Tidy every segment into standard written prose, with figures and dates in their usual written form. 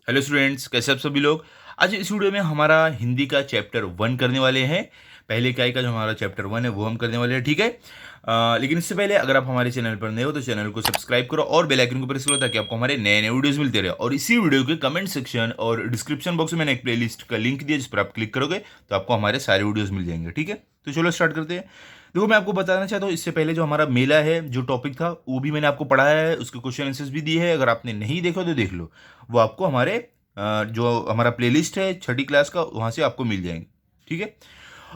Hello students, कैसे आप सभी लोग। आज इस वीडियो में हमारा हिंदी का चैप्टर 1 करने वाले हैं। पहले इकाई का जो हमारा चैप्टर 1 है वो हम करने वाले हैं, ठीक है। लेकिन इससे पहले अगर आप हमारे चैनल पर नए हो तो चैनल को सब्सक्राइब करो और बेल आइकन को प्रेस करो ताकि आपको हमारे नए नए वीडियोस मिलते रहे। और इसी वीडियो के कमेंट सेक्शन और डिस्क्रिप्शन बॉक्स में मैंने एक प्लेलिस्ट का लिंक दिया जिस पर आप क्लिक करोगे तो आपको हमारे सारे वीडियोज मिल जाएंगे, ठीक है। तो चलो स्टार्ट करते हैं। देखो, मैं आपको बताना चाहता हूँ इससे पहले जो हमारा मेला है, जो टॉपिक था वो भी मैंने आपको पढ़ाया है, उसके क्वेश्चन आंसर्स भी दिए हैं। अगर आपने नहीं देखा तो देख लो, वो आपको हमारे जो हमारा प्लेलिस्ट है छठी क्लास का, वहाँ से आपको मिल जाएंगे, ठीक है।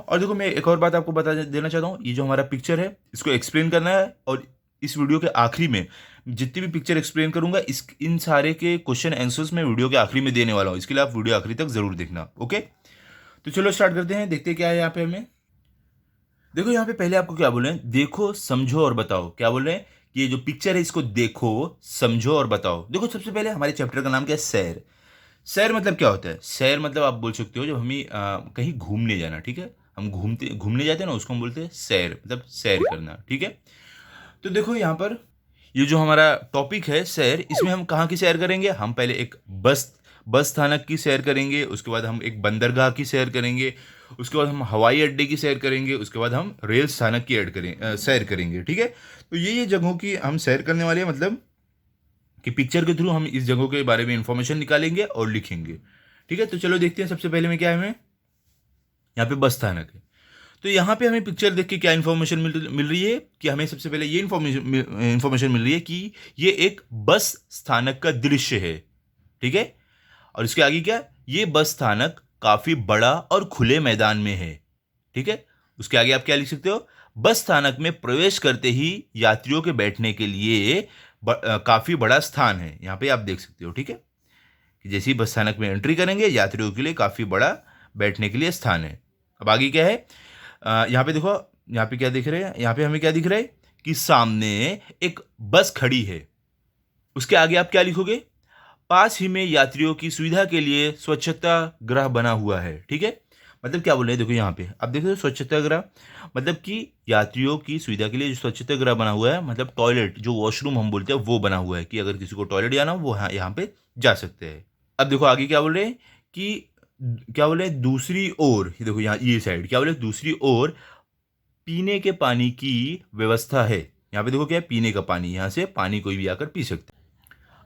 और देखो, मैं एक और बात आपको बता देना चाहता हूँ। ये जो हमारा पिक्चर है इसको एक्सप्लेन करना है, और इस वीडियो के आखिरी में जितनी भी पिक्चर एक्सप्लेन करूंगा इन सारे के क्वेश्चन आंसर्स मैं वीडियो के आखिरी में देने वाला हूँ। इसके लिए आप वीडियो आखिरी तक जरूर देखना, ओके। तो चलो स्टार्ट करते हैं, देखते हैं क्या है यहाँ पे हमें। देखो, यहाँ पे पहले आपको क्या बोल रहे हैं, देखो समझो और बताओ। क्या बोल रहे हैं कि ये जो पिक्चर है इसको देखो, समझो और बताओ। देखो, सबसे पहले हमारे चैप्टर का नाम क्या है, सैर। सैर मतलब क्या होता है? सैर मतलब आप बोल सकते हो जब हमें कहीं घूमने जाना, ठीक है। हम घूमने जाते हैं ना, उसको हम बोलते हैं सैर, मतलब सैर करना, ठीक है। तो देखो यहाँ पर ये जो हमारा टॉपिक है सैर, इसमें हम कहाँ की सैर करेंगे? हम पहले एक बस बस स्थानक की सैर करेंगे, उसके बाद हम एक बंदरगाह की सैर करेंगे, उसके बाद हम हवाई अड्डे की सैर करेंगे, उसके बाद हम रेल स्थानक की सैर करेंगे, ठीक है। तो ये जगहों की हम सैर करने वाले हैं, मतलब कि पिक्चर के थ्रू हम इस जगहों के बारे में इंफॉर्मेशन निकालेंगे और लिखेंगे, ठीक है। तो चलो देखते हैं, सबसे पहले में क्या है, हमें यहाँ पे बस स्थानक है। तो यहाँ पे हमें पिक्चर देख के क्या इन्फॉर्मेशन मिल रही है कि हमें सबसे पहले ये इन्फॉर्मेशन मिल रही है कि ये एक बस स्थानक का दृश्य है, ठीक है। और इसके आगे क्या, ये बस स्थानक काफी बड़ा और खुले मैदान में है, ठीक है। उसके आगे आप क्या लिख सकते हो, बस स्थानक में प्रवेश करते ही यात्रियों के बैठने के लिए काफी बड़ा स्थान है। यहाँ पे आप देख सकते हो, ठीक है, कि जैसे ही बस स्थानक में एंट्री करेंगे यात्रियों के लिए काफी बड़ा बैठने के लिए स्थान है। अब आगे क्या है, यहाँ पे देखो, यहाँ पे क्या दिख रहा है, यहाँ पे हमें क्या दिख रहा है कि सामने एक बस खड़ी है। उसके आगे आप क्या लिखोगे, पास ही में यात्रियों की सुविधा के लिए स्वच्छता गृह बना हुआ है, ठीक है। मतलब क्या बोल रहे हैं, देखो यहाँ पे आप देखो, स्वच्छता गृह मतलब कि यात्रियों की सुविधा के लिए जो स्वच्छता गृह बना हुआ है, मतलब टॉयलेट, जो वॉशरूम हम बोलते हैं वो बना हुआ है, कि अगर किसी को टॉयलेट जाना हो वो यहाँ पे जा सकते हैं। अब देखो आगे क्या बोल रहे हैं कि क्या बोल रहे हैं, दूसरी ओर, ये देखो यहाँ ये साइड क्या बोले, दूसरी ओर पीने के पानी की व्यवस्था है। यहाँ पे देखो क्या है, पीने का पानी, यहाँ से पानी कोई भी आकर पी सकता है।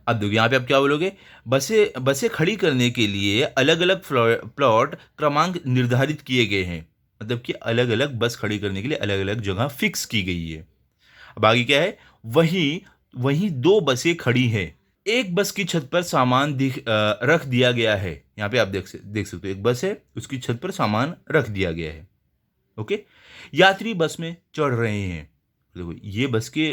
अब देखो यहाँ पे आप क्या बोलोगे, बसें बसें खड़ी करने के लिए अलग अलग प्लॉट क्रमांक निर्धारित किए गए हैं। मतलब कि अलग अलग बस खड़ी करने के लिए अलग अलग जगह फिक्स की गई है। अब आगे क्या है, वहीं वहीं दो बसें खड़ी हैं। एक बस की छत पर सामान रख दिया गया है। यहाँ पे आप देख सकते हो, एक बस है, उसकी छत पर सामान रख दिया गया है, ओके। यात्री बस में चढ़ रहे हैं। देखो, ये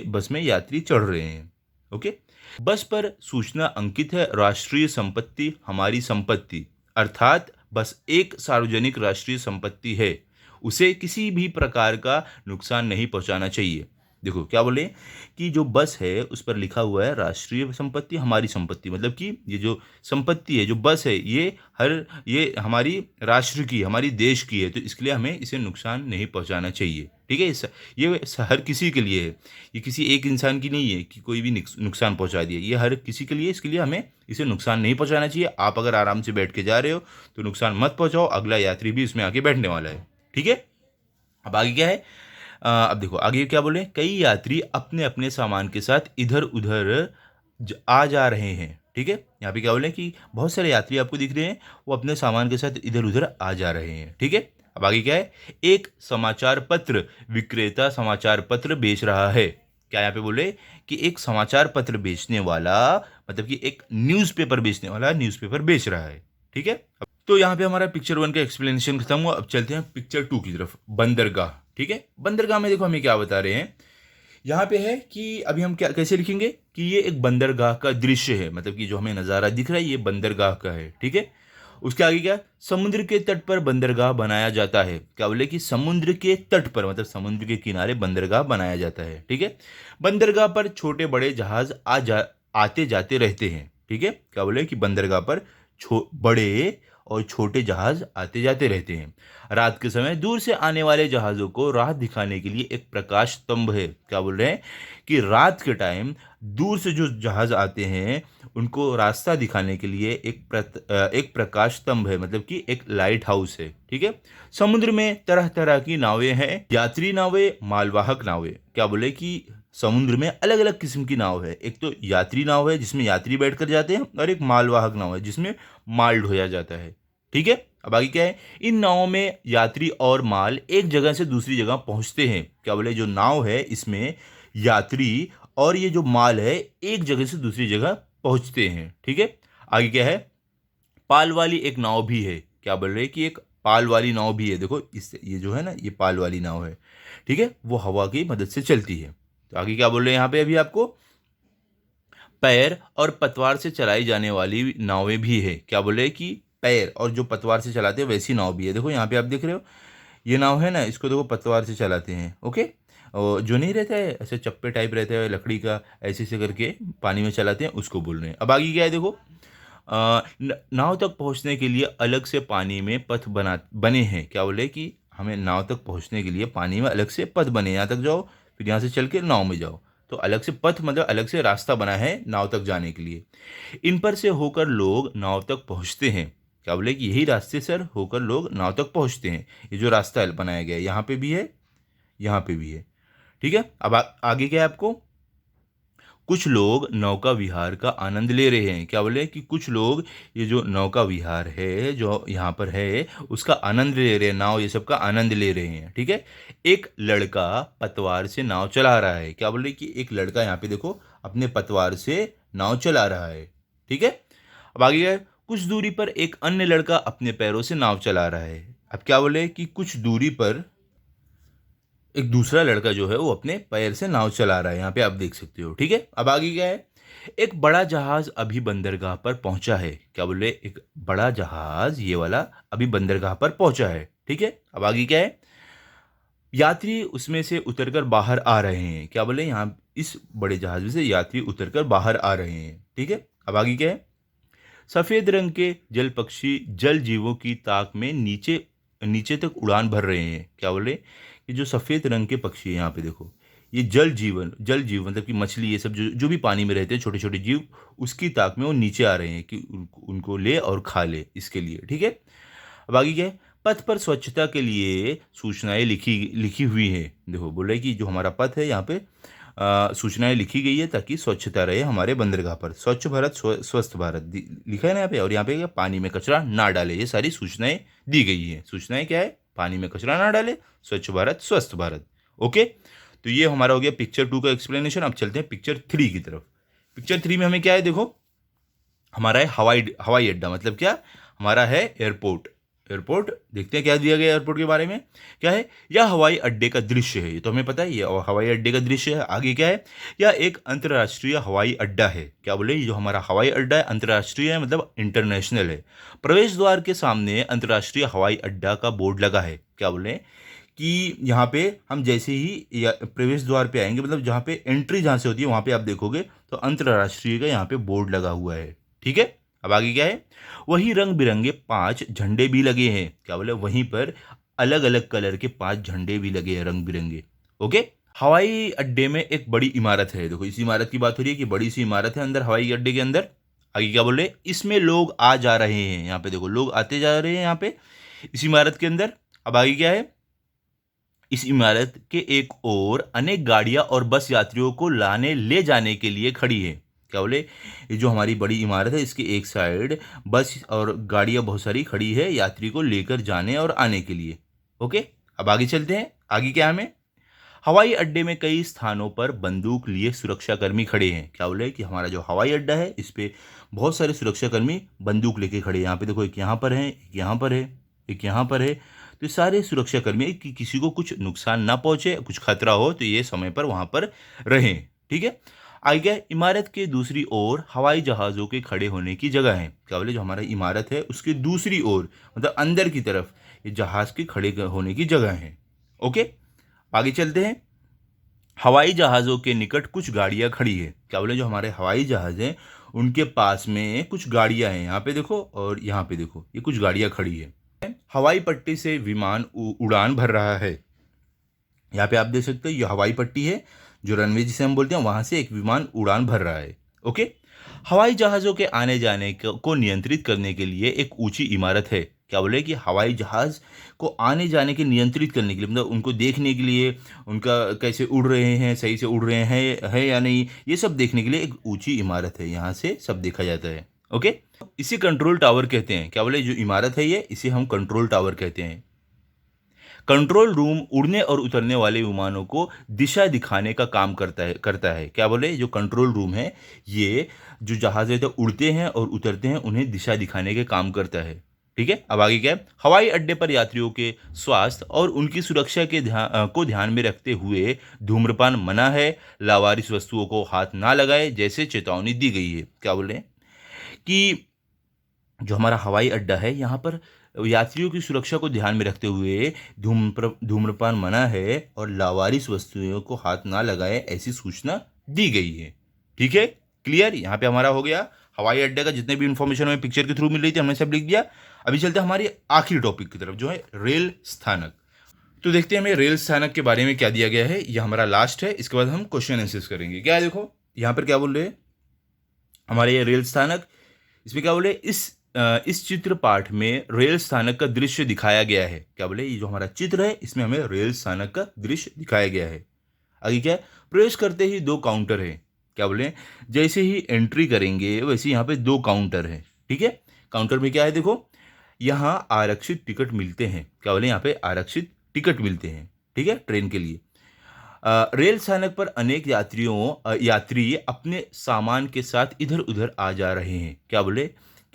बस में यात्री चढ़ रहे हैं, ओके। बस पर सूचना अंकित है, राष्ट्रीय संपत्ति हमारी संपत्ति, अर्थात बस एक सार्वजनिक राष्ट्रीय संपत्ति है, उसे किसी भी प्रकार का नुकसान नहीं पहुंचाना चाहिए। देखो क्या बोले कि जो बस है उस पर लिखा हुआ है राष्ट्रीय संपत्ति हमारी संपत्ति, मतलब कि ये जो संपत्ति है, जो बस है, ये हमारी राष्ट्र की, हमारी देश की है, तो इसके लिए हमें इसे नुकसान नहीं पहुंचाना चाहिए, ठीक है। ये हर किसी के लिए है, ये किसी एक इंसान की नहीं है कि कोई भी नुकसान पहुंचा दिए, ये हर किसी के लिए, इसके लिए हमें इसे नुकसान नहीं पहुंचाना चाहिए। आप अगर आराम से बैठ के जा रहे हो तो नुकसान मत पहुंचाओ, अगला यात्री भी इसमें आके बैठने वाला है, ठीक है। अब आगे क्या है, अब देखो आगे क्या बोले, कई यात्री अपने अपने सामान के साथ इधर उधर आ जा रहे हैं, ठीक है। यहाँ पे क्या बोले कि बहुत सारे यात्री आपको दिख रहे हैं, वो अपने सामान के साथ इधर उधर आ जा रहे हैं, ठीक है। अब आगे क्या है, एक समाचार पत्र विक्रेता समाचार पत्र बेच रहा है। क्या यहाँ पे बोले कि एक समाचार पत्र बेचने वाला, मतलब कि एक न्यूज़पेपर बेचने वाला न्यूज़पेपर बेच रहा है, ठीक है। तो यहाँ पे हमारा पिक्चर 1 का एक्सप्लेनेशन खत्म हुआ। अब चलते हैं पिक्चर 2 की तरफ, बंदरगाह, ठीक है। बंदरगाह में देखो हमें क्या बता रहे हैं, यहाँ पे है कि अभी हम क्या कैसे लिखेंगे कि ये एक बंदरगाह का दृश्य है, मतलब कि जो हमें नज़ारा दिख रहा है ये बंदरगाह का है, ठीक है। उसके आगे क्या, समुद्र के तट पर बंदरगाह बनाया जाता है। क्या बोले कि समुद्र के तट पर, मतलब समुद्र के किनारे बंदरगाह बनाया जाता है, ठीक है। बंदरगाह पर छोटे बड़े जहाज आते जाते रहते हैं, ठीक है। क्या बोले कि बंदरगाह पर बड़े और छोटे जहाज आते जाते रहते हैं। रात के समय दूर से आने वाले जहाज़ों को राह दिखाने के लिए एक प्रकाश स्तंभ है। क्या बोल रहे हैं कि रात के टाइम दूर से जो जहाज़ आते हैं उनको रास्ता दिखाने के लिए एक प्रकाश स्तंभ है, मतलब कि एक लाइट हाउस है। ठीक है। समुद्र में तरह तरह की नावें हैं, यात्री नावें, मालवाहक नावें। क्या बोले कि समुद्र में अलग अलग किस्म की नाव है। एक तो यात्री नाव है जिसमें यात्री बैठकर जाते हैं, और एक मालवाहक नाव है जिसमें माल ढोया जाता है। ठीक है। अब आगे क्या है, इन नावों में यात्री और माल एक जगह से दूसरी जगह पहुंचते हैं। क्या बोले, जो नाव है इसमें यात्री और ये जो माल है एक जगह से दूसरी जगह पहुंचते हैं। ठीक है। आगे क्या है, पाल वाली एक नाव भी है। क्या बोल रहे हैं कि एक पाल वाली नाव भी है। देखो इस ये जो है ना, ये पाल वाली नाव है। ठीक है, वो हवा की मदद से चलती है। तो आगे क्या बोल रहे हैं यहाँ पे अभी आपको, पैर और पतवार से चलाई जाने वाली नावें भी है। क्या बोल रहे हैं कि पैर और जो पतवार से चलाते हैं वैसी नाव भी है। देखो यहाँ पे आप देख रहे हो, ये नाव है ना, इसको देखो पतवार से चलाते हैं। ओके। और जो नहीं रहता है ऐसे चप्पे टाइप रहता है लकड़ी का, ऐसे से करके पानी में चलाते हैं, उसको बोल रहे हैं। अब आगे क्या है देखो, नाव तक पहुंचने के लिए अलग से पानी में पथ बने हैं। क्या बोले कि हमें नाव तक पहुंचने के लिए पानी में अलग से पथ बने, यहाँ तक जाओ फिर यहाँ से चल के नाव में जाओ, तो अलग से पथ मतलब अलग से रास्ता बना है नाव तक जाने के लिए। इन पर से होकर लोग नाव तक पहुंचते हैं। क्या बोले कि यही रास्ते से होकर लोग नाव तक पहुंचते हैं। ये जो रास्ता बनाया गया है यहाँ पे भी है, यहाँ पे भी है। ठीक है। अब आगे क्या है आपको, कुछ लोग नौका विहार का आनंद ले रहे हैं। क्या बोले कि कुछ लोग ये जो नौका विहार है जो यहाँ पर है उसका आनंद ले रहे हैं, नाव ये सब का आनंद ले रहे हैं। ठीक है। एक लड़का पतवार से नाव चला रहा है। क्या बोल रहे कि एक लड़का यहाँ पे देखो अपने पतवार से नाव चला रहा है। ठीक है। अब आगे क्या है, कुछ दूरी पर एक अन्य लड़का अपने पैरों से नाव चला रहा है। अब क्या बोले कि कुछ दूरी पर एक दूसरा लड़का जो है वो अपने पैर से नाव चला रहा है, यहाँ पे आप देख सकते हो। ठीक है। अब आगे क्या है, एक बड़ा जहाज अभी बंदरगाह पर पहुंचा है। क्या बोले, एक बड़ा जहाज ये वाला अभी बंदरगाह पर पहुंचा है। ठीक है। अब आगे क्या है, यात्री उसमें से उतरकर बाहर आ रहे हैं। क्या बोले, यहाँ इस बड़े जहाज में से यात्री उतरकर बाहर आ रहे हैं। ठीक है। अब आगे क्या है, सफेद रंग के जल पक्षी जल जीवों की ताक में नीचे नीचे तक उड़ान भर रहे हैं। क्या बोले, ये जो सफ़ेद रंग के पक्षी है यहाँ पे देखो, ये जल जीव मतलब कि मछली ये सब जो जो भी पानी में रहते हैं छोटे छोटे जीव, उसकी ताक में वो नीचे आ रहे हैं कि उनको ले और खा ले, इसके लिए। ठीक है। अब आगे क्या है, पथ पर स्वच्छता के लिए सूचनाएं लिखी हुई है। देखो बोल रहे कि जो हमारा पथ है यहाँ पे सूचनाएं लिखी गई है ताकि स्वच्छता रहे हमारे बंदरगाह पर। स्वच्छ भारत स्वस्थ भारत लिखा है ना यहाँ पे, और यहाँ पे क्या, पानी में कचरा ना डाले, ये सारी सूचनाएं दी गई हैं। सूचनाएं क्या है, पानी में कचरा ना डाले, स्वच्छ भारत स्वस्थ भारत। ओके। तो ये हमारा हो गया पिक्चर 2 का एक्सप्लेनेशन। अब चलते हैं पिक्चर 3 की तरफ। पिक्चर 3 में हमें क्या है देखो, हमारा है हवाई अड्डा, मतलब क्या, हमारा है एयरपोर्ट। एयरपोर्ट देखते हैं क्या दिया गया एयरपोर्ट के बारे में। क्या है, यह हवाई अड्डे का दृश्य है, ये तो हमें पता ही है, और हवाई अड्डे का दृश्य है। आगे क्या है, यह एक अंतर्राष्ट्रीय हवाई अड्डा है। क्या बोले, ये जो हमारा हवाई अड्डा है अंतर्राष्ट्रीय है, मतलब इंटरनेशनल है। प्रवेश द्वार के सामने अंतर्राष्ट्रीय हवाई अड्डा का बोर्ड लगा है। क्या बोले कि यहाँ पे हम जैसे ही प्रवेश द्वार पे आएंगे, मतलब जहाँ पे एंट्री जहाँ से होती है वहाँ पे आप देखोगे तो अंतर्राष्ट्रीय का यहाँ पे बोर्ड लगा हुआ है। ठीक है। अब आगे क्या है, वही रंग बिरंगे 5 झंडे भी लगे हैं। क्या बोले, वहीं पर अलग अलग कलर के 5 झंडे भी लगे हैं रंग बिरंगे। ओके। हवाई अड्डे में एक बड़ी इमारत है। देखो इस इमारत की बात हो रही है कि बड़ी सी इमारत है अंदर हवाई अड्डे के अंदर। आगे क्या बोल रहे, इसमें लोग आ जा रहे हैं। यहाँ पे देखो लोग आते जा रहे हैं यहाँ पे इस इमारत के अंदर। अब आगे क्या है, इस इमारत के एक ओर अनेक गाड़ियां और बस यात्रियों को लाने ले जाने के लिए खड़ी है। क्या बोले, ये जो हमारी बड़ी इमारत है इसके एक साइड बस और गाड़ियां बहुत सारी खड़ी है यात्री को लेकर जाने और आने के लिए। ओके। अब आगे चलते हैं। आगे क्या हमें, हवाई अड्डे में कई स्थानों पर बंदूक लिए सुरक्षाकर्मी खड़े हैं। क्या बोले कि हमारा जो हवाई अड्डा है इस पे बहुत सारे सुरक्षाकर्मी बंदूक लेके खड़े हैं। यहाँ पे देखो एक यहाँ पर है, एक यहाँ पर है, एक यहाँ पर है। तो सारे सुरक्षाकर्मी कि किसी को कुछ नुकसान ना पहुंचे, कुछ खतरा हो तो ये समय पर वहां पर रहें। ठीक है। आगे इमारत के दूसरी ओर हवाई जहाज़ों के खड़े होने की जगह है। क्या बोले, जो हमारा इमारत है उसके दूसरी ओर मतलब अंदर की तरफ ये जहाज़ के खड़े होने की जगह है। ओके। आगे चलते हैं। हवाई जहाज़ों के निकट कुछ गाड़ियां खड़ी है। क्या बोले, जो हमारे हवाई जहाज़ हैं उनके पास में कुछ गाड़ियां हैं, यहाँ पे देखो और यहाँ पे देखो, ये कुछ गाड़ियां खड़ी है। हवाई पट्टी से विमान उड़ान भर रहा है। यहाँ पे आप देख सकते हो ये हवाई पट्टी है, जो रनवे जिसे हम बोलते हैं, वहां से एक विमान उड़ान भर रहा है। ओके। हवाई जहाज़ों के आने जाने को नियंत्रित करने के लिए एक ऊंची इमारत है। क्या बोले कि हवाई जहाज़ को आने जाने के नियंत्रित करने के लिए, मतलब उनको देखने के लिए, उनका कैसे उड़ रहे हैं, सही से उड़ रहे हैं है या नहीं, ये सब देखने के लिए एक ऊंची इमारत है, यहाँ से सब देखा जाता है। ओके। इसे कंट्रोल टावर कहते हैं। क्या बोले, जो इमारत है ये, इसे हम कंट्रोल टावर कहते हैं। कंट्रोल रूम उड़ने और उतरने वाले विमानों को दिशा दिखाने का काम करता है। क्या बोले, जो कंट्रोल रूम है ये, जो जहाज़ है तो उड़ते हैं और उतरते हैं, उन्हें दिशा दिखाने के काम करता है। ठीक है। अब आगे क्या है, हवाई अड्डे पर यात्रियों के स्वास्थ्य और उनकी सुरक्षा को ध्यान में रखते हुए धूम्रपान मना है, लावारिस वस्तुओं को हाथ ना लगाए जैसे चेतावनी दी गई है। क्या बोले कि जो हमारा हवाई अड्डा है, यहाँ पर यात्रियों की सुरक्षा को ध्यान में रखते हुए धूम्रपान मना है और लावारिस वस्तुओं को हाथ ना लगाए, ऐसी सूचना दी गई है। ठीक है, क्लियर। यहाँ पे हमारा हो गया हवाई अड्डे का, जितने भी इंफॉर्मेशन हमें पिक्चर के थ्रू मिल रही थी हमने सब लिख दिया। अभी चलते हैं हमारी आखिरी टॉपिक की तरफ, जो है रेल स्थानक। तो देखते हैं हमें रेल स्थानक के बारे में क्या दिया गया है। यह हमारा लास्ट है, इसके बाद हम क्वेश्चन आंसर्स करेंगे। क्या है, देखो यहाँ पर क्या बोल रहे हैं हमारे ये रेल स्थानक। इसमें क्या बोले, इस चित्र पाठ में रेल स्थानक का दृश्य दिखाया गया है। क्या बोले, ये जो हमारा चित्र है इसमें हमें रेल स्थानक का दृश्य दिखाया गया है। आगे क्या है, प्रवेश करते ही 2 काउंटर है। क्या बोले, जैसे ही एंट्री करेंगे वैसे यहाँ पे 2 काउंटर है। ठीक है। काउंटर में क्या है, देखो यहाँ आरक्षित टिकट मिलते हैं। क्या बोले, यहाँ पे आरक्षित टिकट मिलते हैं। ठीक है, ट्रेन के लिए। रेल स्थानक पर अनेक यात्री अपने सामान के साथ इधर उधर आ जा रहे हैं। क्या बोले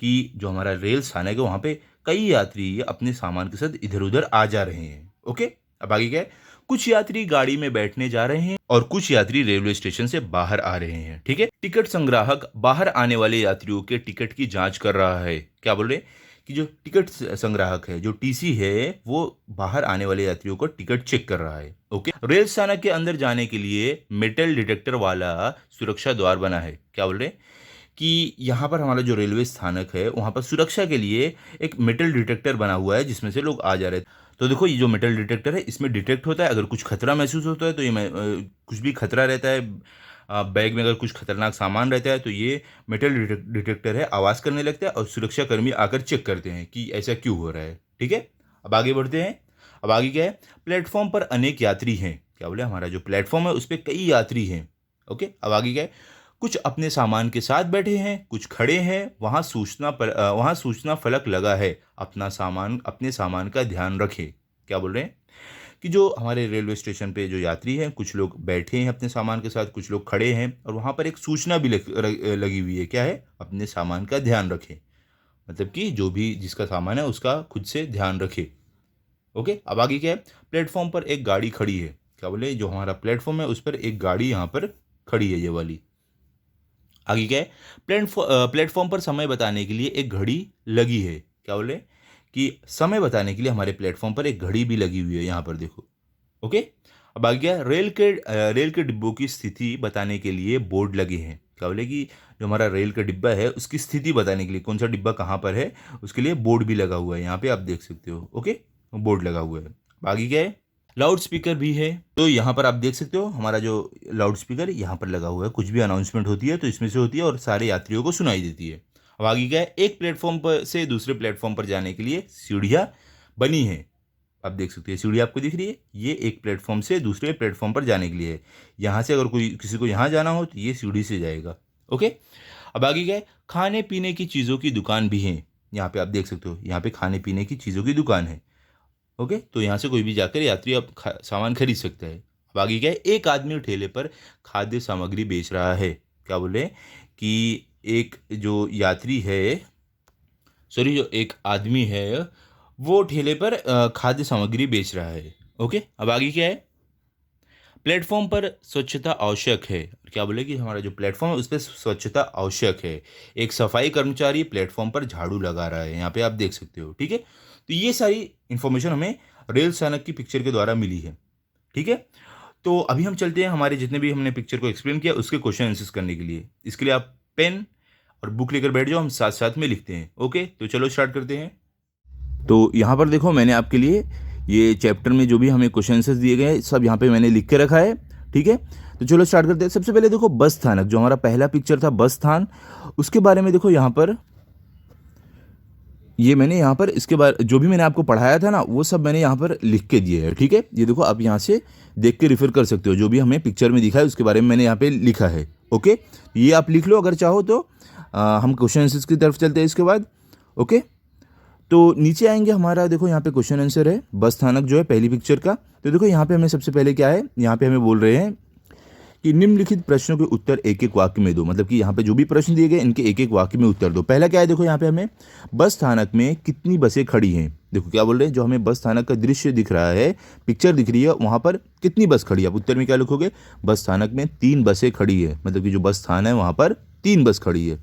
कि जो हमारा रेल स्थानक है वहाँ पे कई यात्री अपने सामान के साथ इधर उधर आ जा रहे हैं। ओके। अब आगे क्या है, कुछ यात्री गाड़ी में बैठने जा रहे हैं और कुछ यात्री रेलवे स्टेशन से बाहर आ रहे हैं। ठीक है। टिकट संग्राहक बाहर आने वाले यात्रियों के टिकट की जांच कर रहा है। क्या बोल रहे कि जो टिकट संग्राहक है, जो टीसी है, वो बाहर आने वाले यात्रियों को टिकट चेक कर रहा है। ओके। रेल स्थानक के अंदर जाने के लिए मेटल डिटेक्टर वाला सुरक्षा द्वार बना है। क्या बोल रहे कि यहाँ पर हमारा जो रेलवे स्थानक है वहाँ पर सुरक्षा के लिए एक मेटल डिटेक्टर बना हुआ है, जिसमें से लोग आ जा रहे हैं। तो देखो ये जो मेटल डिटेक्टर है इसमें डिटेक्ट होता है, अगर कुछ खतरा महसूस होता है तो ये कुछ भी खतरा रहता है, बैग में अगर कुछ खतरनाक सामान रहता है तो ये मेटल डिटेक्टर है, आवाज़ करने लगता है और सुरक्षा कर्मी आकर चेक करते हैं कि ऐसा क्यों हो रहा है। ठीक है। अब आगे बढ़ते हैं। अब आगे क्या है, प्लेटफॉर्म पर अनेक यात्री हैं। क्या बोले, हमारा जो प्लेटफॉर्म है उस पर कई यात्री हैं। ओके। अब आगे क्या है, कुछ अपने सामान के साथ बैठे हैं, कुछ खड़े हैं, वहाँ सूचना फलक लगा है, अपने सामान का ध्यान रखें। क्या बोल रहे हैं कि जो हमारे रेलवे स्टेशन पे जो यात्री हैं, कुछ लोग बैठे हैं अपने सामान के साथ, कुछ लोग खड़े हैं, और वहाँ पर एक सूचना भी लगी हुई है। क्या है, अपने सामान का ध्यान रखें, मतलब कि जो भी जिसका सामान है उसका खुद से ध्यान रखे। ओके। अब आगे क्या है, प्लेटफॉर्म पर एक गाड़ी खड़ी है। क्या बोले, जो हमारा प्लेटफॉर्म है उस पर एक गाड़ी यहाँ पर खड़ी है, ये वाली। आगे क्या है, प्लेटफॉर्म पर समय बताने के लिए एक घड़ी लगी है। क्या बोले कि समय बताने के लिए हमारे प्लेटफॉर्म पर एक घड़ी भी लगी हुई है, यहाँ पर देखो। ओके। अब आगे क्या, रेल के डिब्बों की स्थिति बताने के लिए बोर्ड लगे हैं। क्या बोले कि जो हमारा रेल का डिब्बा है उसकी स्थिति बताने के लिए, कौन सा डिब्बा कहाँ पर है, उसके लिए बोर्ड भी लगा हुआ है, यहाँ पे आप देख सकते हो। ओके, बोर्ड लगा हुआ है। अब आगे क्या है, लाउड स्पीकर भी है। तो यहाँ पर आप देख सकते हो हमारा जो लाउड स्पीकर यहाँ पर लगा हुआ है, कुछ भी अनाउंसमेंट होती है तो इसमें से होती है और सारे यात्रियों को सुनाई देती है। अब आगे क्या है, एक प्लेटफॉर्म पर से दूसरे प्लेटफॉर्म पर जाने के लिए सीढ़ियाँ बनी है। आप देख सकते हैं सीढ़ी आपको दिख रही है, ये एक प्लेटफॉर्म से दूसरे प्लेटफॉर्म पर जाने के लिए है। यहाँ से अगर किसी को यहाँ जाना हो तो ये सीढ़ी से जाएगा। ओके। अब आगे क्या है, खाने पीने की चीज़ों की दुकान भी है। यहाँ पे आप देख सकते हो, यहाँ पे खाने पीने की चीज़ों की दुकान है। ओके, तो यहाँ से कोई भी जाकर यात्री अब सामान खरीद सकता है। अब आगे क्या है, एक आदमी ठेले पर खाद्य सामग्री बेच रहा है। क्या बोले कि एक जो यात्री है, सॉरी, जो एक आदमी है वो ठेले पर खाद्य सामग्री बेच रहा है। ओके। अब आगे क्या है, प्लेटफॉर्म पर स्वच्छता आवश्यक है। क्या बोले कि हमारा जो प्लेटफॉर्म है उस पर स्वच्छता आवश्यक है। एक सफाई कर्मचारी प्लेटफॉर्म पर झाड़ू लगा रहा है, यहाँ पे आप देख सकते हो। ठीक है, तो ये सारी इंफॉर्मेशन हमें रेल स्थानक की पिक्चर के द्वारा मिली है। ठीक है, तो अभी हम चलते हैं हमारे जितने भी हमने पिक्चर को एक्सप्लेन किया उसके क्वेश्चन आंसर्स करने के लिए। इसके लिए आप पेन और बुक लेकर बैठ जाओ, हम साथ साथ में लिखते हैं। ओके, तो चलो स्टार्ट करते हैं। तो यहाँ पर देखो मैंने आपके लिए ये चैप्टर में जो भी हमें क्वेश्चन आंसर्स दिए गए हैं सब यहाँ पे मैंने लिख के रखा है, ठीक है। तो चलो स्टार्ट करते हैं। सबसे पहले देखो बस स्थानक, जो हमारा पहला पिक्चर था बस स्थान, उसके बारे में देखो यहाँ पर ये मैंने यहाँ पर इसके बारे जो भी मैंने आपको पढ़ाया था ना वो सब मैंने यहाँ पर लिख के दिए है, ठीक है। ये देखो आप यहाँ से देख के रिफर कर सकते हो, जो भी हमें पिक्चर में दिखा है उसके बारे में मैंने यहाँ पे लिखा है। ओके, ये आप लिख लो अगर चाहो तो। हम क्वेश्चन आंसर्स की तरफ चलते हैं इसके बाद। ओके, तो नीचे आएंगे, हमारा देखो यहाँ पे क्वेश्चन आंसर है बस स्थानक जो है पहली पिक्चर का। तो देखो यहाँ पे हमें सबसे पहले क्या है, यहाँ पे हमें बोल रहे हैं कि निम्नलिखित प्रश्नों के उत्तर एक एक वाक्य में दो। मतलब कि यहाँ पे जो भी प्रश्न दिए गए इनके एक एक वाक्य में उत्तर दो। पहला क्या है, देखो यहाँ पे हमें बस स्थानक में कितनी बसें खड़ी हैं। देखो क्या बोल रहे हैं, जो हमें बस स्थानक का दृश्य दिख रहा है, पिक्चर दिख रही है, वहाँ पर कितनी बस खड़ी है। आप उत्तर में क्या लिखोगे, बस स्थानक में 3 बसें खड़ी है। मतलब कि जो बस स्थान है वहाँ पर 3 बस खड़ी है।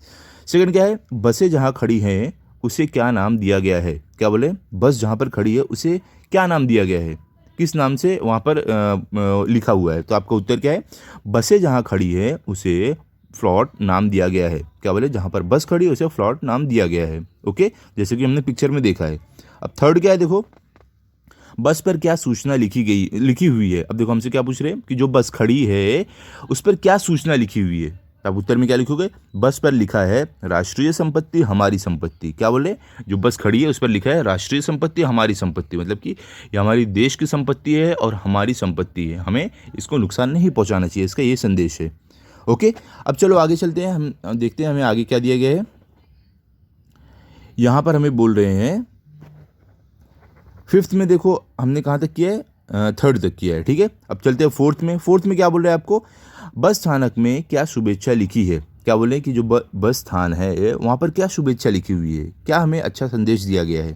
सेकंड क्या है, बसें जहाँ खड़ी हैं उसे क्या नाम दिया गया है। क्या बोले, बस जहाँ पर खड़ी है उसे क्या नाम दिया गया है, किस नाम से वहाँ पर लिखा हुआ है। तो आपका उत्तर क्या है, बसें जहाँ खड़ी है उसे फ्लॉट नाम दिया गया है। क्या बोले, जहाँ पर बस खड़ी है उसे फ्लॉट नाम दिया गया है। ओके, जैसे कि हमने पिक्चर में देखा है। अब थर्ड क्या है, देखो बस पर क्या सूचना लिखी हुई है। अब देखो हमसे क्या पूछ रहे हैं कि जो बस खड़ी है उस पर क्या सूचना लिखी हुई है। आप उत्तर में क्या लिखोगे, बस पर लिखा है राष्ट्रीय संपत्ति हमारी संपत्ति। क्या बोले, जो बस खड़ी है उस पर लिखा है राष्ट्रीय संपत्ति हमारी संपत्ति। मतलब कि ये हमारी देश की संपत्ति है और हमारी संपत्ति है, हमें इसको नुकसान नहीं पहुंचाना चाहिए, इसका ये संदेश है। ओके, अब चलो आगे चलते हैं, हम देखते हैं हमें आगे क्या दिया गया है। यहाँ पर हमें बोल रहे हैं फिफ्थ में, देखो हमने कहाँ तक किया है, थर्ड तक किया है, ठीक है। अब चलते हैं फोर्थ में। फोर्थ में क्या बोल रहे हैं आपको, बस स्थानक में क्या शुभेच्छा लिखी है। क्या बोले कि जो बस स्थान है वहाँ पर क्या शुभेच्छा लिखी हुई है, क्या हमें अच्छा संदेश दिया गया है।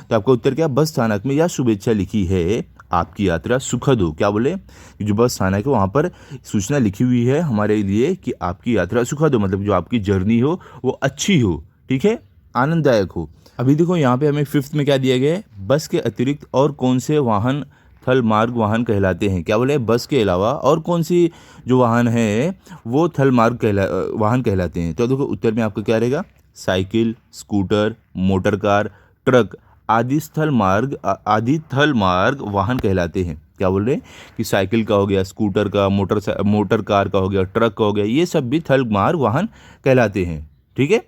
तो आपका उत्तर क्या, बस स्थानक में यह शुभेच्छा लिखी है, आपकी यात्रा सुखद हो। क्या बोले कि जो बस स्थानक है वहाँ पर सूचना लिखी हुई है हमारे लिए कि आपकी यात्रा सुखद हो, मतलब जो आपकी जर्नी हो वो अच्छी हो, ठीक है, आनंददायक हो। अभी देखो यहाँ पे हमें फिफ्थ में क्या दिया गया है, बस के अतिरिक्त और कौन से वाहन थल मार्ग वाहन कहलाते हैं। क्या बोले, बस के अलावा और कौन सी जो वाहन है वो थल मार्ग वाहन कहलाते हैं। तो देखो उत्तर में आपका क्या रहेगा, cycle, scooter, motor car, truck आदि थल मार्ग वाहन कहलाते हैं। क्या बोल रहे हैं कि साइकिल का हो गया, स्कूटर का, मोटर कार का हो गया, ट्रक का हो गया, ये सब भी थल मार्ग वाहन कहलाते हैं, ठीक है।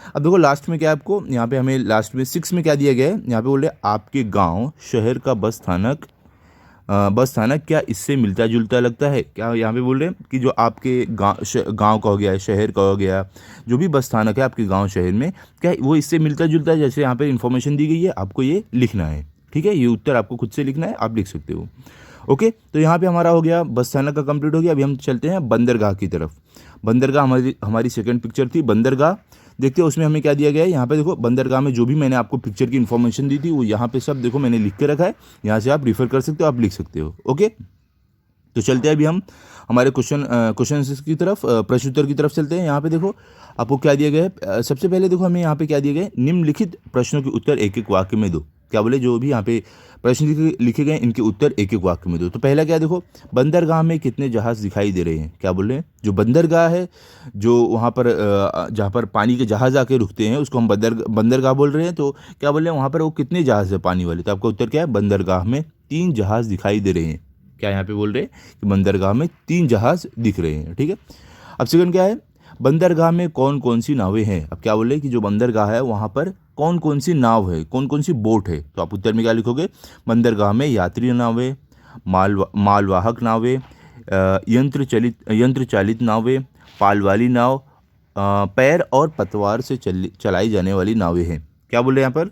अब देखो लास्ट में क्या है, आपको यहाँ पे हमें लास्ट में 6 में क्या दिया गया है, यहाँ पे बोल रहे आपके गांव शहर का बस स्थानक क्या इससे मिलता जुलता लगता है। क्या यहाँ पे बोल रहे हैं कि जो आपके गांव का हो गया, शहर का हो गया, जो भी बस स्थानक है आपके गांव शहर में, क्या वो इससे मिलता जुलता है। जैसे यहाँ पे इन्फॉर्मेशन दी गई है, आपको ये लिखना है, ठीक है। ये उत्तर आपको खुद से लिखना है, आप लिख सकते हो। ओके, तो यहाँ पे हमारा हो गया बस स्थानक का कंप्लीट हो गया। अभी हम चलते हैं बंदरगाह की तरफ। बंदरगाह हमारी सेकंड पिक्चर थी बंदरगाह। देखते हैं उसमें हमें क्या दिया गया है। यहाँ पे देखो बंदरगाह में जो भी मैंने आपको पिक्चर की इन्फॉर्मेशन दी थी वो यहाँ पे सब देखो मैंने लिख के रखा है, यहाँ से आप रिफर कर सकते हो, आप लिख सकते हो। ओके, तो चलते हैं अभी हम हमारे क्वेश्चन की तरफ, प्रश्न उत्तर की तरफ चलते हैं। यहाँ पे देखो आपको क्या दिया गया है। सबसे पहले देखो हमें यहाँ पे क्या दिया गया है, निम्नलिखित प्रश्नों के उत्तर एक एक वाक्य में दो। क्या बोले, जो भी यहाँ पे प्रश्न लिखे गए इनके उत्तर एक एक वाक्य में दो। तो पहला क्या देखो, बंदरगाह में कितने जहाज दिखाई दे रहे हैं। क्या बोल रहे हैं, जो बंदरगाह है, जो वहाँ पर जहाँ पर पानी के जहाज आके रुकते हैं उसको हम बंदरगाह बोल रहे हैं। तो क्या बोल रहे हैं, वहाँ पर वो कितने जहाज है पानी वाले। तो आपका उत्तर क्या है, बंदरगाह में 3 जहाज दिखाई दे रहे हैं। क्या यहाँ पे बोल रहे हैं कि बंदरगाह में 3 जहाज दिख रहे हैं, ठीक है। अब सेकंड क्या है, बंदरगाह में कौन कौन सी नावें हैं। अब क्या बोल रहे हैं कि जो बंदरगाह है वहाँ पर कौन कौन सी नाव है, कौन कौन सी बोट है। तो आप उत्तर में क्या लिखोगे, बंदरगाह में यात्री नावें, मालवाहक नावें, यंत्र चालित नावें, पाल वाली नाव, पैर और पतवार से चलाई जाने वाली नावें हैं। क्या बोल रहे हैं यहाँ पर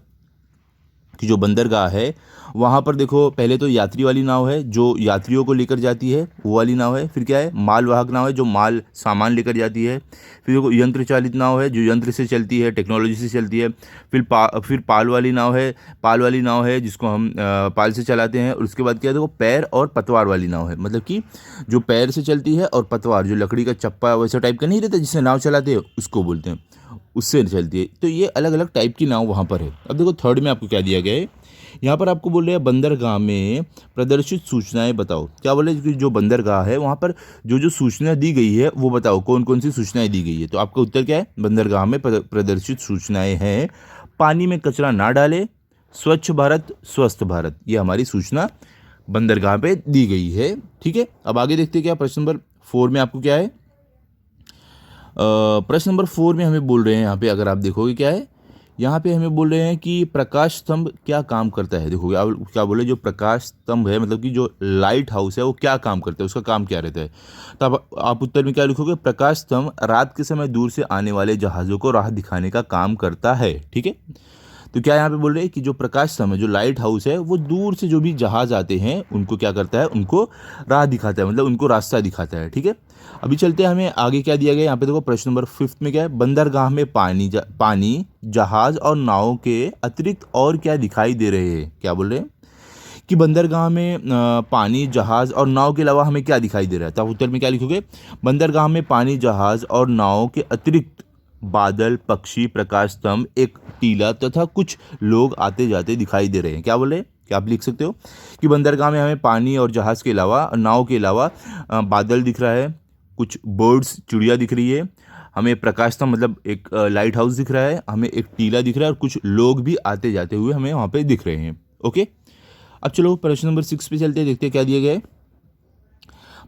कि जो बंदरगाह है वहाँ पर देखो पहले तो यात्री वाली नाव है जो यात्रियों को लेकर जाती है, वो वाली नाव है। फिर क्या है, मालवाहक नाव है जो माल सामान लेकर जाती है। फिर देखो यंत्र चालित नाव है जो यंत्र से चलती है, टेक्नोलॉजी से चलती है। फिर पाल वाली नाव है जिसको हम पाल से चलाते हैं। और उसके बाद क्या है, देखो पैर और पतवार वाली नाव है, मतलब कि जो पैर से चलती है और पतवार जो लकड़ी का चप्पा वैसा टाइप का नहीं रहता जिससे नाव चलाते हैं उसको बोलते हैं। उससे चलती है। तो ये अलग अलग टाइप की नाव वहाँ पर है। अब देखो थर्ड में आपको क्या दिया गया है, यहाँ पर आपको बोल रहे हैं बंदरगाह में प्रदर्शित सूचनाएं बताओ। क्या बोले कि जो बंदरगाह है वहाँ पर जो जो सूचना दी गई है वो बताओ, कौन कौन सी सूचनाएं दी गई है। तो आपका उत्तर क्या है, बंदरगाह में प्रदर्शित सूचनाएं हैं पानी में कचरा ना डाले, स्वच्छ भारत, स्वस्थ भारत। ये हमारी सूचना बंदरगाह पे दी गई है। ठीक है, अब आगे देखते हैं क्या प्रश्न नंबर 4 में आपको क्या है। प्रश्न नंबर 4 में हमें बोल रहे हैं, यहाँ पे अगर आप देखोगे क्या है, यहाँ पे हमें बोल रहे हैं कि प्रकाश स्तंभ क्या काम करता है। देखोगे आप क्या बोले, जो प्रकाश स्तंभ है मतलब कि जो लाइट हाउस है वो क्या काम करता है, उसका काम क्या रहता है। तो आप उत्तर में क्या लिखोगे, प्रकाश स्तंभ रात के समय दूर से आने वाले जहाज़ों को राह दिखाने का काम करता है। ठीक है, तो क्या यहाँ पे बोल रहे हैं कि जो प्रकाश स्तंभ है, जो लाइट हाउस है, वो दूर से जो भी जहाज आते हैं उनको क्या करता है, उनको राह दिखाता है, मतलब उनको रास्ता दिखाता है। ठीक है, अभी चलते हैं, हमें आगे क्या दिया गया यहाँ पे। देखो प्रश्न नंबर 5 में क्या है, बंदरगाह में पानी जहाज और नाव के अतिरिक्त और क्या दिखाई दे रहे हैं। क्या बोल रहे हैं कि बंदरगाह में पानी जहाज और नाव के अलावा हमें क्या दिखाई दे रहा है। तो आप उत्तर में क्या लिखोगे, बंदरगाह में पानी जहाज और नाव के अतिरिक्त बादल, पक्षी, प्रकाश स्तंभ, एक टीला तथा कुछ लोग आते जाते दिखाई दे रहे हैं। क्या बोले, क्या आप लिख सकते हो कि बंदरगाह में हमें पानी और जहाज के अलावा, नाव के अलावा बादल दिख रहा है, कुछ बर्ड्स, चिड़िया दिख रही है, हमें प्रकाश स्तंभ मतलब एक लाइट हाउस दिख रहा है, हमें एक टीला दिख रहा है और कुछ लोग भी आते जाते हुए हमें वहाँ पे दिख रहे हैं। ओके, अब चलो प्रश्न नंबर 6 पे चलते हैं, देखते हैं क्या दिया गया है।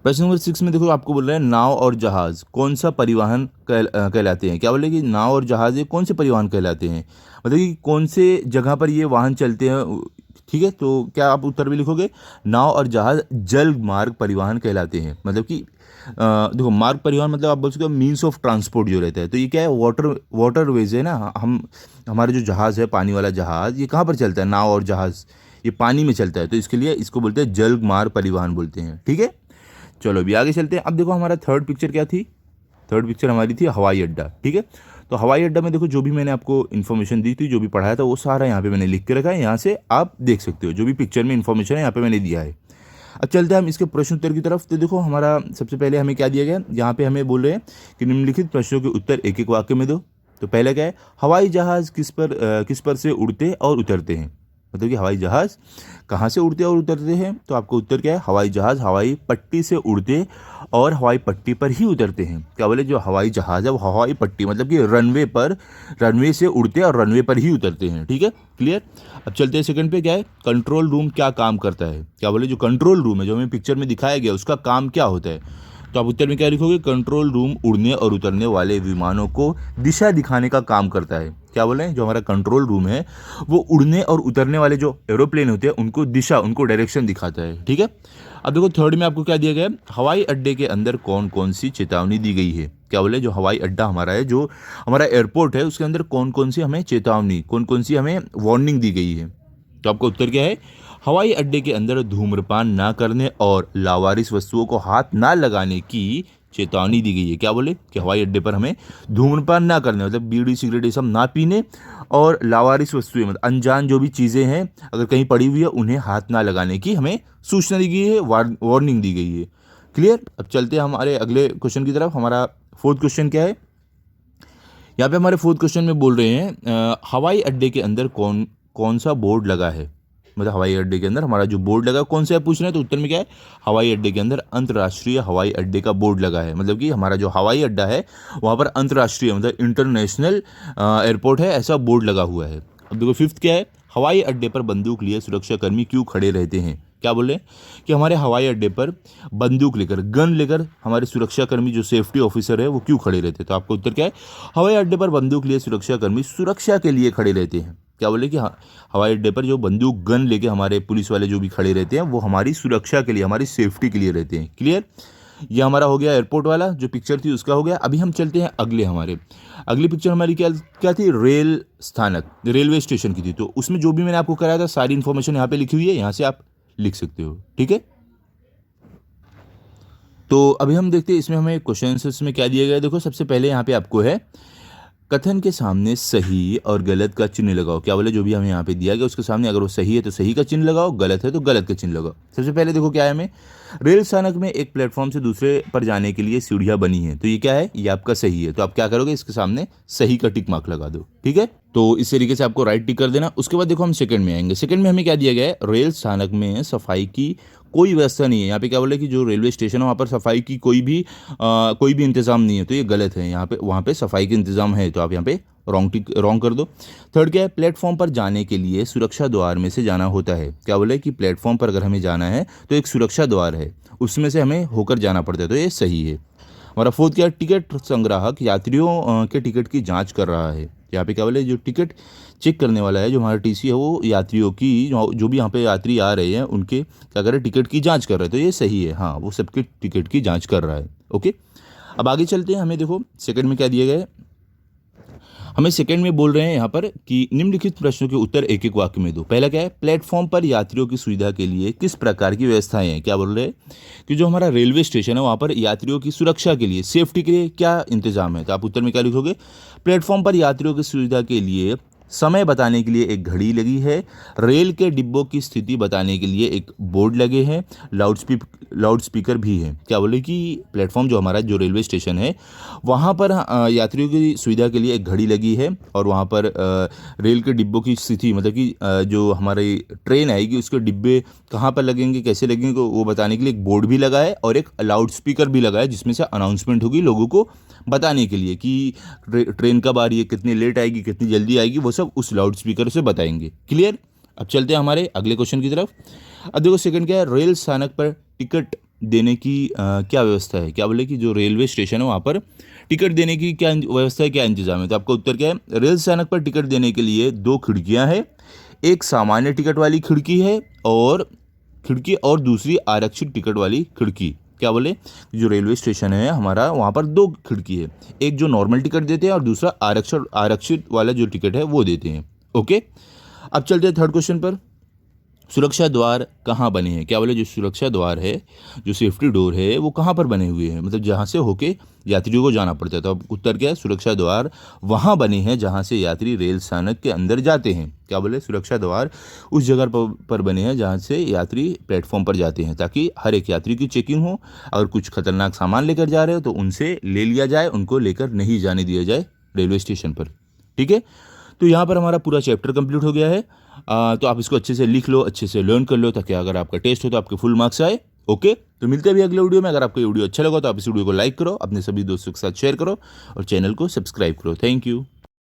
प्रश्न नंबर 6 में देखो आपको बोल रहे हैं नाव और जहाज कौन सा परिवहन कहलाते हैं। क्या बोले कि नाव और जहाज ये कौन से परिवहन कहलाते हैं, मतलब कि कौन से जगह पर ये वाहन चलते हैं। ठीक है, तो क्या आप उत्तर में लिखोगे, नाव और जहाज जल मार्ग परिवहन कहलाते हैं। मतलब कि देखो मार्ग परिवहन मतलब आप बोल सकते हो मीन्स ऑफ ट्रांसपोर्ट जो रहता है। तो ये क्या है, वाटरवेज है ना, हमारा जो जहाज़ है, पानी वाला जहाज़, ये कहाँ पर चलता है, नाव और जहाज़ ये पानी में चलता है, तो इसके लिए इसको बोलते हैं जल मार्ग परिवहन बोलते हैं। ठीक है, चलो अभी आगे चलते हैं। अब देखो हमारा थर्ड पिक्चर क्या थी, थर्ड पिक्चर हमारी थी हवाई अड्डा। ठीक है, तो हवाई अड्डा में देखो जो भी मैंने आपको इन्फॉर्मेशन दी थी, जो भी पढ़ाया था, वो सारा यहाँ पे मैंने लिख के रखा है, यहाँ से आप देख सकते हो जो भी पिक्चर में इन्फॉर्मेशन है यहाँ पे मैंने दिया है। अब चलते हैं हम इसके प्रश्न उत्तर की तरफ। तो देखो हमारा सबसे पहले हमें क्या दिया गया, यहाँ पे हमें बोल रहे हैं कि निम्नलिखित प्रश्नों के उत्तर एक एक वाक्य में दो। तो पहला क्या है, हवाई जहाज किस पर से उड़ते और उतरते हैं। मतलब कि हवाई जहाज कहाँ से उड़ते और उतरते हैं। तो आपको उत्तर क्या है, हवाई जहाज हवाई पट्टी से उड़ते और हवाई पट्टी पर ही उतरते हैं। क्या बोले, जो हवाई जहाज है वो हवाई पट्टी मतलब कि रनवे से उड़ते और रनवे पर ही उतरते हैं। ठीक है, क्लियर। अब चलते हैं सेकंड पे, क्या है, कंट्रोल रूम क्या काम करता है। क्या बोले, जो कंट्रोल रूम है जो हमें पिक्चर में दिखाया गया उसका काम क्या होता है। तो आप उत्तर में क्या लिखोगे, कंट्रोल रूम उड़ने और उतरने वाले विमानों को दिशा दिखाने का काम करता है। क्या बोले, जो हमारा कंट्रोल रूम है वो उड़ने और उतरने वाले जो एरोप्लेन होते हैं उनको दिशा, उनको डायरेक्शन दिखाता है। ठीक है, अब देखो थर्ड में आपको क्या दिया गया है, हवाई अड्डे के अंदर कौन कौन सी चेतावनी दी गई है। क्या बोले, जो हवाई अड्डा हमारा है, जो हमारा एयरपोर्ट है, उसके अंदर कौन कौन सी हमें चेतावनी, कौन कौन सी हमें वार्निंग दी गई है। तो आपका उत्तर क्या है, हवाई अड्डे के अंदर धूम्रपान ना करने और लावारिस वस्तुओं को हाथ ना लगाने की चेतावनी दी गई है। क्या बोले कि हवाई अड्डे पर हमें धूम्रपान ना करने, मतलब बीड़ी सिगरेट ये सब ना पीने, और लावारिस वस्तुएं मतलब अनजान जो भी चीज़ें हैं अगर कहीं पड़ी हुई है उन्हें हाथ ना लगाने की हमें सूचना दी गई है, वार्निंग दी गई है। क्लियर। अब चलते हैं हमारे अगले क्वेश्चन की तरफ। हमारा फोर्थ क्वेश्चन क्या है, यहाँ पे हमारे फोर्थ क्वेश्चन में बोल रहे हैं हवाई अड्डे के अंदर कौन कौन सा बोर्ड लगा है। मतलब हवाई अड्डे के अंदर हमारा जो बोर्ड लगा कौन सा है पूछ रहे हैं। तो उत्तर में क्या है, हवाई अड्डे के अंदर अंतर्राष्ट्रीय हवाई अड्डे का बोर्ड लगा है। मतलब कि हमारा जो हवाई अड्डा है वहाँ पर अंतर्राष्ट्रीय मतलब इंटरनेशनल एयरपोर्ट है, ऐसा बोर्ड लगा हुआ है। अब देखो फिफ्थ क्या है, हवाई अड्डे पर बंदूक लिए सुरक्षाकर्मी क्यों खड़े रहते हैं। क्या बोले कि हमारे हवाई अड्डे पर बंदूक लेकर, गन लेकर हमारे सुरक्षाकर्मी जो सेफ्टी ऑफिसर है वो क्यों खड़े रहते हैं। तो आपका उत्तर क्या है, हवाई अड्डे पर बंदूक लिए सुरक्षाकर्मी सुरक्षा के लिए खड़े रहते हैं। क्या बोले कि हवाई अड्डे पर जो बंदूक गन लेके हमारे पुलिस वाले जो भी खड़े रहते हैं वो हमारी सुरक्षा के लिए, हमारी सेफ्टी के लिए रहते हैं। क्लियर। ये हमारा हो गया एयरपोर्ट वाला जो पिक्चर थी उसका हो गया। अभी हम चलते हैं अगली पिक्चर हमारी क्या क्या थी, रेल स्थानक, रेलवे स्टेशन की थी। तो उसमें जो भी मैंने आपको कराया था सारी इन्फॉर्मेशन यहाँ पे लिखी हुई है, यहाँ से आप लिख सकते हो। ठीक है, तो अभी हम देखते हैं इसमें हमें क्वेश्चन आंसर्स में क्या दिया गया है। देखो सबसे पहले यहाँ पे आपको है कथन के सामने सही और गलत का चिन्ह लगाओ। क्या बोले, जो भी हमें यहाँ पे दिया गया उसके सामने अगर वो सही है तो सही का चिन्ह लगाओ, गलत है तो गलत का चिन्ह लगाओ। सबसे पहले देखो क्या है, हमें रेल स्थानक में एक प्लेटफॉर्म से दूसरे पर जाने के लिए सीढ़ियाँ बनी है, तो ये क्या है, ये आपका सही है। तो आप क्या करोगे, इसके सामने सही का टिक मार्क लगा दो। ठीक है, तो इस तरीके से आपको राइट टिक कर देना। उसके बाद देखो हम सेकंड में आएंगे। सेकंड में हमें क्या दिया गया है, रेल स्थानक में सफाई की कोई व्यवस्था नहीं है। यहाँ पे क्या बोले कि जो रेलवे स्टेशन है वहाँ पर सफाई की कोई भी इंतजाम नहीं है, तो ये गलत है। यहाँ पे वहाँ पे सफाई के इंतजाम है, तो आप यहाँ पे रॉन्ग कर दो। थर्ड क्या है, प्लेटफॉर्म पर जाने के लिए सुरक्षा द्वार में से जाना होता है। क्या बोले कि प्लेटफॉर्म पर अगर हमें जाना है तो एक सुरक्षा द्वार है, उसमें से हमें होकर जाना पड़ता है, तो ये सही है। हमारा फोर्थ क्या है, टिकट संग्राहक यात्रियों के टिकट की जांच कर रहा है। यहाँ पे क्या बोले, जो टिकट चेक करने वाला है, जो हमारा टीसी है, वो यात्रियों की जो भी यहाँ पे यात्री आ रहे हैं उनके क्या कर रहे हैं, टिकट की जांच कर रहे हैं, तो ये सही है। हाँ, वो सबके टिकट की जांच कर रहा है। ओके, अब आगे चलते हैं। हमें देखो सेकंड में क्या दिया गया है, हमें सेकंड में बोल रहे हैं यहाँ पर कि निम्नलिखित प्रश्नों के उत्तर एक एक वाक्य में दो। पहला क्या है, प्लेटफॉर्म पर यात्रियों की सुविधा के लिए किस प्रकार की व्यवस्थाएं हैं। क्या बोल रहे हैं कि जो हमारा रेलवे स्टेशन है वहाँ पर यात्रियों की सुरक्षा के लिए, सेफ्टी के लिए क्या इंतजाम है। तो आप उत्तर में क्या लिखोगे, प्लेटफॉर्म पर यात्रियों की सुविधा के लिए समय बताने के लिए एक घड़ी लगी है, रेल के डिब्बों की स्थिति बताने के लिए एक बोर्ड लगे हैं, लाउड स्पीकर भी है। क्या बोले कि प्लेटफॉर्म जो हमारा जो रेलवे स्टेशन है वहाँ पर यात्रियों की सुविधा के लिए एक घड़ी लगी है, और वहाँ पर रेल के डिब्बों की स्थिति मतलब कि जो हमारी ट्रेन आएगी उसके डिब्बे कहाँ पर लगेंगे, कैसे लगेंगे, वो बताने के लिए एक बोर्ड भी लगा है और एक लाउड स्पीकर भी लगा है, जिसमें से अनाउंसमेंट होगी लोगों को बताने के लिए कि ट्रेन कब आ रही है, कितनी लेट आएगी, कितनी जल्दी आएगी, वो सब उस लाउड स्पीकर से बताएंगे। क्लियर। अब चलते हैं हमारे अगले क्वेश्चन की तरफ। अब देखो सेकंड क्या है, रेल स्थानक पर टिकट देने की क्या व्यवस्था है। क्या बोले कि जो रेलवे स्टेशन है वहाँ पर टिकट देने की क्या व्यवस्था है, क्या इंतजाम है। तो आपका उत्तर क्या है, रेल स्थानक पर टिकट देने के लिए 2 खिड़कियाँ हैं, एक सामान्य टिकट वाली खिड़की है और दूसरी आरक्षित टिकट वाली खिड़की। क्या बोले, जो रेलवे स्टेशन है हमारा वहाँ पर 2 खिड़की है, एक जो नॉर्मल टिकट देते हैं और दूसरा आरक्षित वाला जो टिकट है वो देते हैं। ओके, अब चलते हैं थर्ड क्वेश्चन पर। सुरक्षा द्वार कहाँ बने हैं। क्या बोले, जो सुरक्षा द्वार है, जो सेफ्टी डोर है, वो कहाँ पर बने हुए हैं, मतलब जहाँ से होके यात्रियों को जाना पड़ता है। तो अब उत्तर क्या है, सुरक्षा द्वार वहाँ बने हैं जहाँ से यात्री रेल स्थानक के अंदर जाते हैं। क्या बोले, सुरक्षा द्वार उस जगह पर बने हैं जहाँ से यात्री प्लेटफॉर्म पर जाते हैं, ताकि हर एक यात्री की चेकिंग हो। अगर कुछ खतरनाक सामान लेकर जा रहे हो तो उनसे ले लिया जाए, उनको लेकर नहीं जाने दिया जाए रेलवे स्टेशन पर। ठीक है, तो यहाँ पर हमारा पूरा चैप्टर कंप्लीट हो गया है। तो आप इसको अच्छे से लिख लो, अच्छे से लर्न कर लो, ताकि अगर आपका टेस्ट हो तो आपके फुल मार्क्स आए। ओके, तो मिलते हैं अभी अगले वीडियो में। अगर आपको ये वीडियो अच्छा लगा तो आप इस वीडियो को लाइक करो, अपने सभी दोस्तों के साथ शेयर करो और चैनल को सब्सक्राइब करो। Thank you.